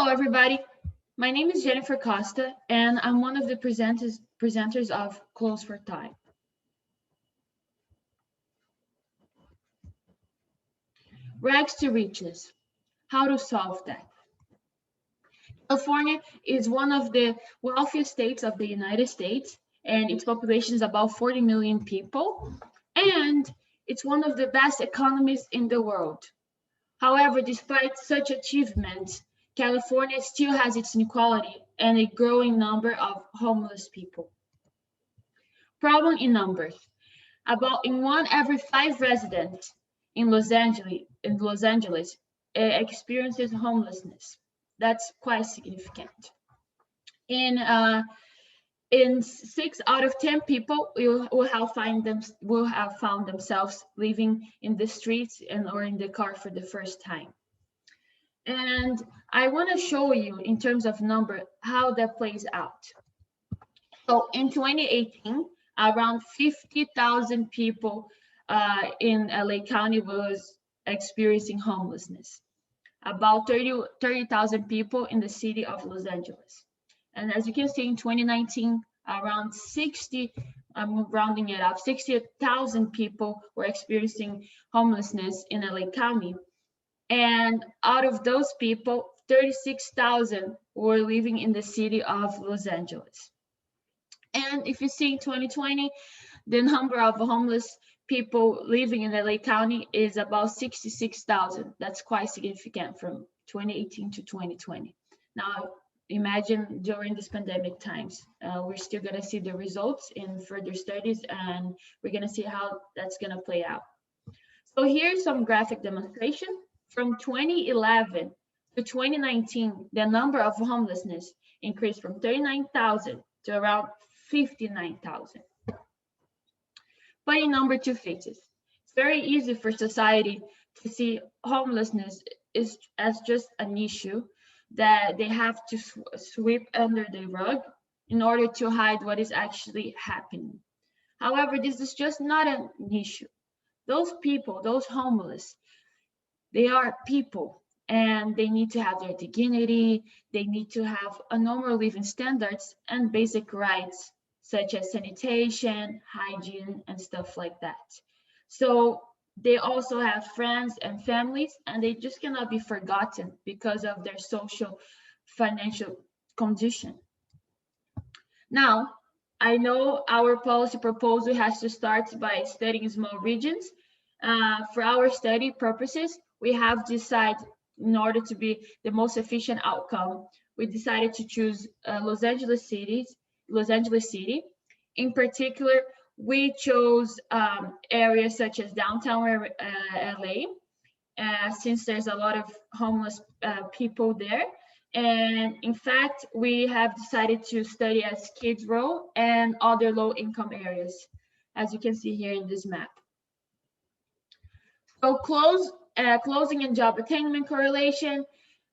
Hello, everybody. My name is Jennifer Costa, and I'm one of the presenters of Close for Time. Rags to riches. How to solve that? California is one of the wealthiest states of the United States, and its population is about 40 million people, and it's one of the best economies in the world. However, despite such achievements, California still has its inequality and a growing number of homeless people. Problem in numbers. About in one every 5 residents in Los Angeles experiences homelessness. That's quite significant. In 6 out of 10 people will have found themselves living in the streets or in the car for the first time. And I want to show you in terms of number how that plays out. So in 2018, around 50,000 people in LA County was experiencing homelessness. About 30,000 people in the city of Los Angeles. And as you can see, in 2019, around 60, I'm rounding it up, 60,000 people were experiencing homelessness in LA County. And out of those people, 36,000 were living in the city of Los Angeles. And if you see in 2020, the number of homeless people living in LA County is about 66,000. That's quite significant from 2018 to 2020. Now, imagine during this pandemic times, we're still gonna see the results in further studies, and we're gonna see how that's gonna play out. So here's some graphic demonstration. From 2011 to 2019, the number of homelessness increased from 39,000 to around 59,000. Putting number to faces. It's very easy for society to see homelessness as just an issue that they have to sweep under the rug in order to hide what is actually happening. However, this is just not an issue. Those people, those homeless, they are people, and they need to have their dignity. They need to have a normal living standards and basic rights such as sanitation, hygiene, and stuff like that. So they also have friends and families, and they just cannot be forgotten because of their social financial condition. Now, I know our policy proposal has to start by studying small regions. For our study purposes, we have decided, in order to be the most efficient outcome, we decided to choose Los Angeles City. In particular, we chose areas such as downtown LA, since there's a lot of homeless people there. And in fact, we have decided to study at Skid Row and other low-income areas, as you can see here in this map. So closing and job attainment correlation.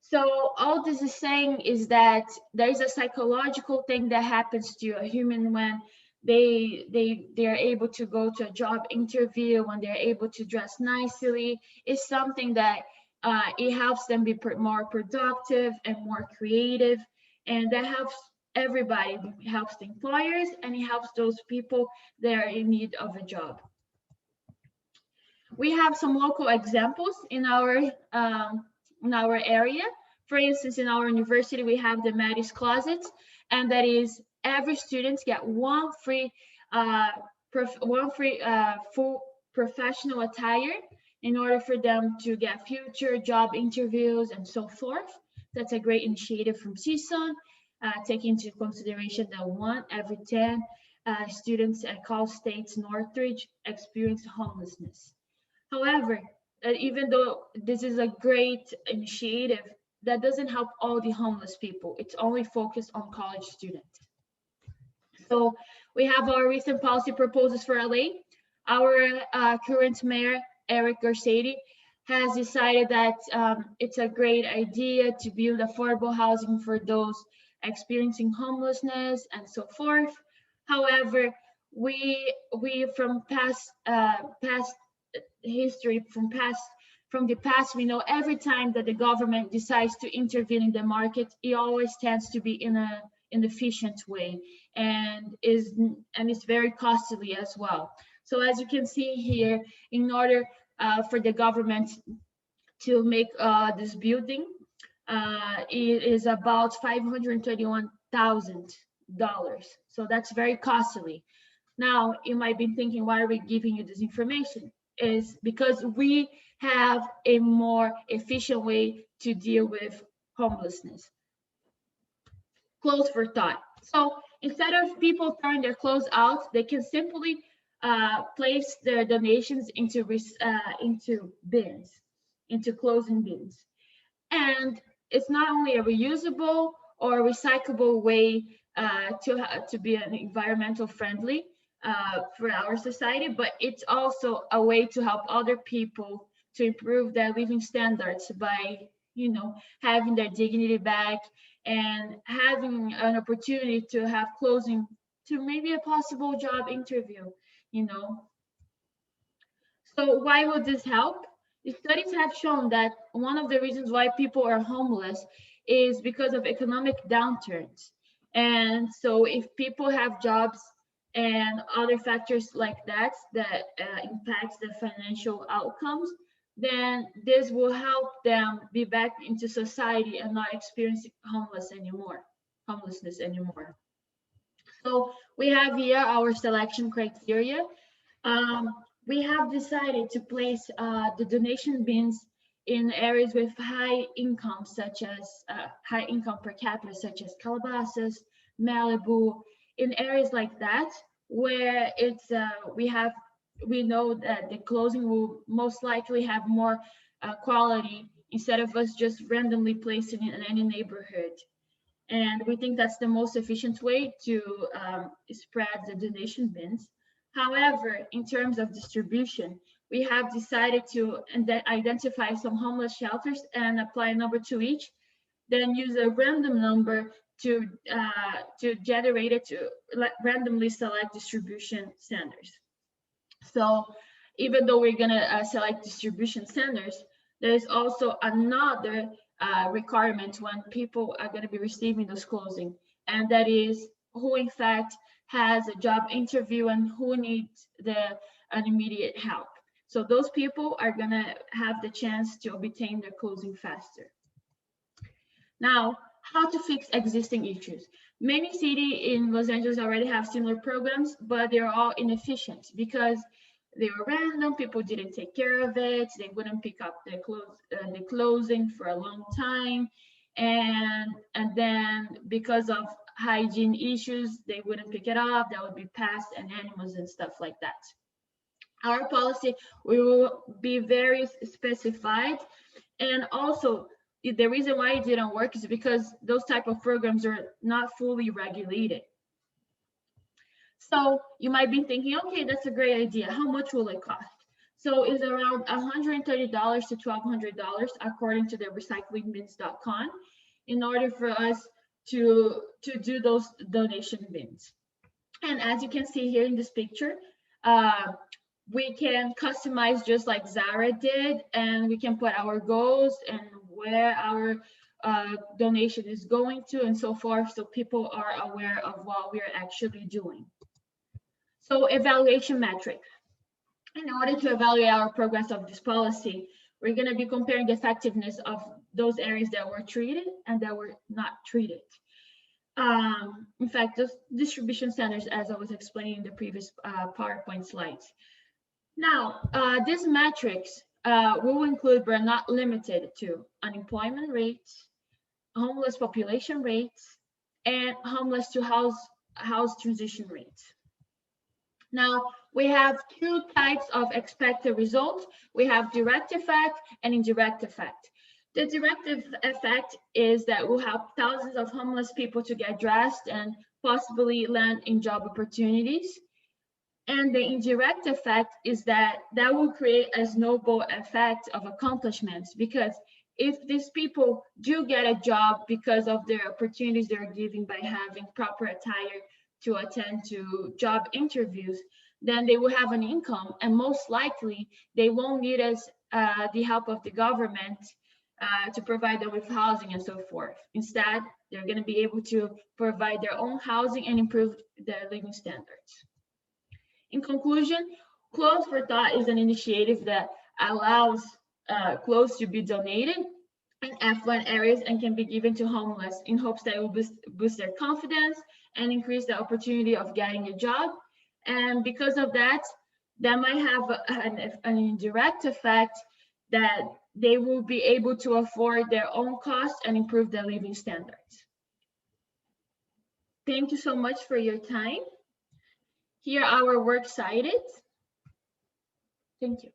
So all this is saying is that there is a psychological thing that happens to a human when they are able to go to a job interview, when they're able to dress nicely. It's something that it helps them be more productive and more creative, and that helps everybody. It helps the employers, and it helps those people that are in need of a job. We have some local examples in our area. For instance, in our university, we have the Maddie's Closet, and that is every student get one free full professional attire in order for them to get future job interviews and so forth. That's a great initiative from CSUN, taking into consideration that 1 every 10 students at Cal State's Northridge experience homelessness. However, even though this is a great initiative, that doesn't help all the homeless people. It's only focused on college students. So we have our recent policy proposals for LA. Our current mayor, Eric Garcetti, has decided that it's a great idea to build affordable housing for those experiencing homelessness and so forth. However, we from past history, from past from the past, we know every time that the government decides to intervene in the market, it always tends to be in an efficient way, and it's very costly as well. So as you can see here, in order for the government to make this building, it is about $531,000. So that's very costly. Now, you might be thinking, why are we giving you this information? Is because we have a more efficient way to deal with homelessness. Clothes for thought. So instead of people throwing their clothes out, they can simply place their donations into bins, into clothing bins. And it's not only a reusable or recyclable way to be an environmental friendly for our society, but it's also a way to help other people to improve their living standards by, having their dignity back and having an opportunity to have clothing to maybe a possible job interview, So why would this help? The studies have shown that one of the reasons why people are homeless is because of economic downturns. And so if people have jobs and other factors like that impacts the financial outcomes, then this will help them be back into society and not experiencing homelessness anymore. So we have here our selection criteria. We have decided to place the donation bins in areas with high income, such as high income per capita, such as Calabasas, Malibu, in areas like that, where it's we know that the clothing will most likely have more quality instead of us just randomly placing it in any neighborhood. And we think that's the most efficient way to spread the donation bins. However, in terms of distribution, we have decided to identify some homeless shelters and apply a number to each, then use a random number to generate it to randomly select distribution centers. So even though we're going to select distribution centers, there's also another requirement when people are going to be receiving those clothing, and that is who in fact has a job interview and who needs an immediate help. So those people are going to have the chance to obtain their clothing faster. Now, how to fix existing issues. Many cities in Los Angeles already have similar programs, but they're all inefficient because they were random, people didn't take care of it, they wouldn't pick up the clothing for a long time, and then because of hygiene issues, they wouldn't pick it up, that would be pests and animals and stuff like that. Our policy, we will be very specified, and also the reason why it didn't work is because those type of programs are not fully regulated. So you might be thinking, okay, that's a great idea. How much will it cost? So it's around $130 to $1,200 according to the recyclingbins.com in order for us to do those donation bins. And as you can see here in this picture, we can customize just like Zara did, and we can put our goals and where our donation is going to and so forth, so people are aware of what we're actually doing. So evaluation metrics. In order to evaluate our progress of this policy, we're going to be comparing the effectiveness of those areas that were treated and that were not treated. In fact, those distribution centers, as I was explaining in the previous PowerPoint slides. Now, these metrics will include, but are not limited to, unemployment rates, homeless population rates, and homeless to house transition rates. Now, we have two types of expected results. We have direct effect and indirect effect. The direct effect is that we'll help thousands of homeless people to get dressed and possibly land in job opportunities. And the indirect effect is that will create a snowball effect of accomplishments, because if these people do get a job because of their opportunities they're giving by having proper attire to attend to job interviews, then they will have an income, and most likely they won't need as the help of the government to provide them with housing and so forth. Instead, they're going to be able to provide their own housing and improve their living standards. In conclusion, Clothes for Thought is an initiative that allows clothes to be donated in affluent areas and can be given to homeless in hopes that it will boost their confidence and increase the opportunity of getting a job. And because of that, that might have an indirect effect that they will be able to afford their own costs and improve their living standards. Thank you so much for your time. Here our work cited. Thank you.